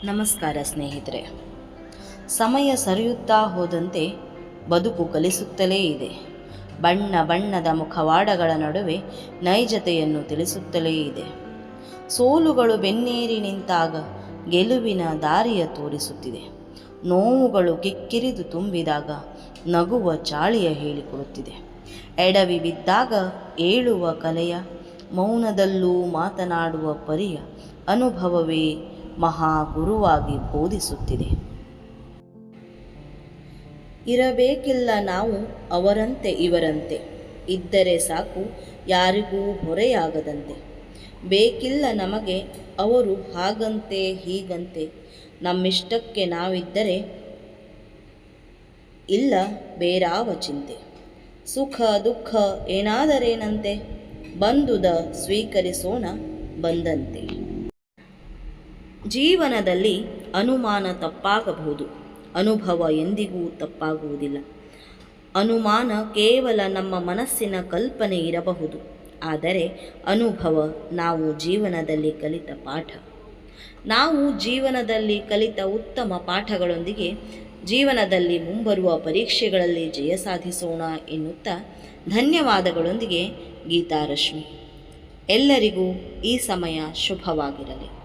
ನಮಸ್ಕಾರ ಸ್ನೇಹಿತರೆ. ಸಮಯ ಸರಿಯುತ್ತಾ ಹೋದಂತೆ ಬದುಕು ಕಲಿಸುತ್ತಲೇ ಇದೆ. ಬಣ್ಣ ಬಣ್ಣದ ಮುಖವಾಡಗಳ ನಡುವೆ ನೈಜತೆಯನ್ನು ತಿಳಿಸುತ್ತಲೇ ಇದೆ. ಸೋಲುಗಳು ಬೆನ್ನೇರಿ ನಿಂತಾಗ ಗೆಲುವಿನ ದಾರಿಯ ತೋರಿಸುತ್ತಿದೆ. ನೋವುಗಳು ಕಿಕ್ಕಿರಿದು ತುಂಬಿದಾಗ ನಗುವ ಚಾಳಿಯ ಹೇಳಿಕೊಡುತ್ತಿದೆ. ಎಡವಿ ಬಿದ್ದಾಗ ಏಳುವ ಕಲೆಯ, ಮೌನದಲ್ಲೂ ಮಾತನಾಡುವ ಪರಿಯ ಅನುಭವವೇ ಮಹಾಗುರುವಾಗಿ ಬೋಧಿಸುತ್ತಿದೆ. ಇರಬೇಕಿಲ್ಲ ನಾವು ಅವರಂತೆ ಇವರಂತೆ, ಇದ್ದರೆ ಸಾಕು ಯಾರಿಗೂ ಹೊರೆಯಾಗದಂತೆ. ಬೇಕಿಲ್ಲ ನಮಗೆ ಅವರು ಹಾಗಂತೆ ಹೀಗಂತೆ, ನಮ್ಮಿಷ್ಟಕ್ಕೆ ನಾವಿದ್ದರೆ ಇಲ್ಲ ಬೇರಾವ ಚಿಂತೆ. ಸುಖ ದುಃಖ ಏನಾದರೇನಂತೆ, ಬಂದುದ ಸ್ವೀಕರಿಸೋಣ ಬಂದಂತೆ. ಜೀವನದಲ್ಲಿ ಅನುಮಾನ ತಪ್ಪಾಗಬಹುದು, ಅನುಭವ ಎಂದಿಗೂ ತಪ್ಪಾಗುವುದಿಲ್ಲ. ಅನುಮಾನ ಕೇವಲ ನಮ್ಮ ಮನಸ್ಸಿನ ಕಲ್ಪನೆ ಇರಬಹುದು, ಆದರೆ ಅನುಭವ ನಾವು ಜೀವನದಲ್ಲಿ ಕಲಿತ ಪಾಠ. ನಾವು ಜೀವನದಲ್ಲಿ ಕಲಿತ ಉತ್ತಮ ಪಾಠಗಳೊಂದಿಗೆ ಜೀವನದಲ್ಲಿ ಮುಂಬರುವ ಪರೀಕ್ಷೆಗಳಲ್ಲಿ ಜಯ ಸಾಧಿಸೋಣ ಎನ್ನುತ್ತಾ ಧನ್ಯವಾದಗಳೊಂದಿಗೆ ಗೀತಾರಶ್ಮಿ. ಎಲ್ಲರಿಗೂ ಈ ಸಮಯ ಶುಭವಾಗಿರಲಿ.